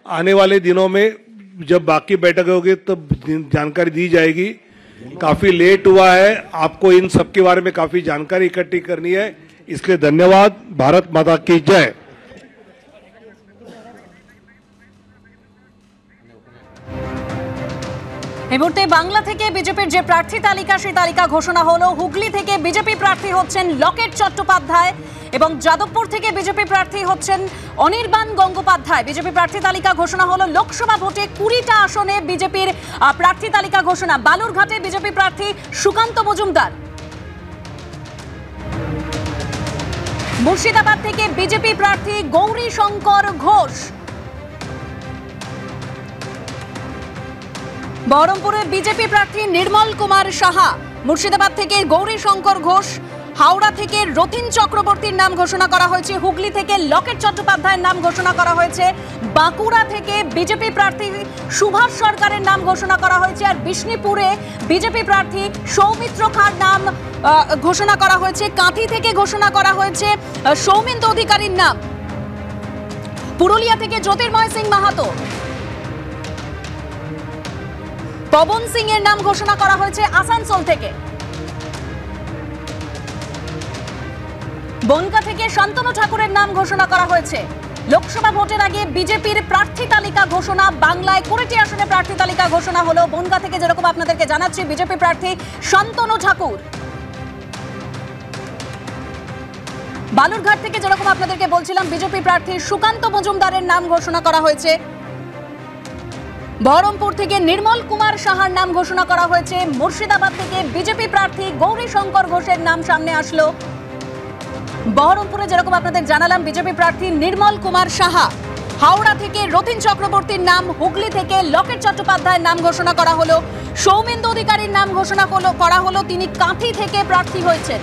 आने वाले दिनों में जब बाकी बैठक होगी तब जानकारी दी जाएगी। काफ़ी लेट हुआ है, आपको इन सब के बारे में काफ़ी जानकारी इकट्ठी करनी है, इसलिए धन्यवाद। भारत माता की जय। এই মুহূর্তে বাংলা থেকে বিজেপির যে প্রার্থী তালিকা সেই তালিকা ঘোষণা হলো। হুগলি থেকে বিজেপি প্রার্থী হচ্ছেন লকেট চট্টোপাধ্যায় এবং যাদবপুর থেকে বিজেপি প্রার্থী হচ্ছেন অনির্বাণ গঙ্গোপাধ্যায়। বিজেপি প্রার্থী তালিকা ঘোষণা হলো। লোকসভা ভোটে 20টা আসনে বিজেপির প্রার্থী তালিকা ঘোষণা। বালুরঘাটে বিজেপি প্রার্থী সুকান্ত মজুমদার। মুর্শিদাবাদ থেকে বিজেপি প্রার্থী গৌরী শঙ্কর ঘোষ। বহরমপুরে বিজেপি প্রার্থী নির্মল কুমার সাহা। মুর্শিদাবাদ থেকে গৌরী শঙ্কর ঘোষ। হাওড়া থেকে রতিন চক্রবর্তীর নাম ঘোষণা করা হয়েছে। হুগলি থেকে লকেট চট্টোপাধ্যায়ের নাম ঘোষণা করা হয়েছে। বাঁকুড়া থেকে বিজেপি প্রার্থী সুভাষ সরকারের নাম ঘোষণা করা হয়েছে। আর বিষ্ণুপুরে বিজেপি প্রার্থী সৌমিত্র খাঁর নাম ঘোষণা করা হয়েছে। কাঁথি থেকে ঘোষণা করা হয়েছে সৌমেন্দ্র অধিকারীর নাম। পুরুলিয়া থেকে জ্যোতির্ময় সিং মাহাতো। পবন সিং এর নাম ঘোষণা করা হয়েছে আসানসোল থেকে। বনগা থেকে শান্তনু ঠাকুরের নাম ঘোষণা করা হয়েছে। লোকসভা ভোটের আগে বিজেপির প্রার্থী তালিকা ঘোষণা। বাংলায় 20টি আসনে প্রার্থী তালিকা ঘোষণা হলো। বনগা থেকে যেরকম আপনাদেরকে জানাচ্ছি বিজেপি প্রার্থী শান্তনু ঠাকুর। বালুরঘাট থেকে যেরকম আপনাদেরকে বলছিলাম বিজেপি প্রার্থী সুকান্ত মজুমদারের নাম ঘোষণা করা হয়েছে। বহরমপুর থেকে নির্মল কুমার সাহার নাম ঘোষণা করা হয়েছে। মুর্শিদাবাদ থেকে বিজেপি প্রার্থী গৌরী শঙ্কর ঘোষের নাম সামনে আসলো। বহরমপুরে যেরকম আপনাদের জানালাম বিজেপি প্রার্থী নির্মল কুমার সাহা। হাওড়া থেকে রতিন চক্রবর্তীর নাম। হুগলি থেকে লকেট চট্টোপাধ্যায়ের নাম ঘোষণা করা হলো। সৌমেন্দ্র অধিকারীর নাম ঘোষণা করা হলো। তিনি কাঁথি থেকে প্রার্থী হয়েছেন।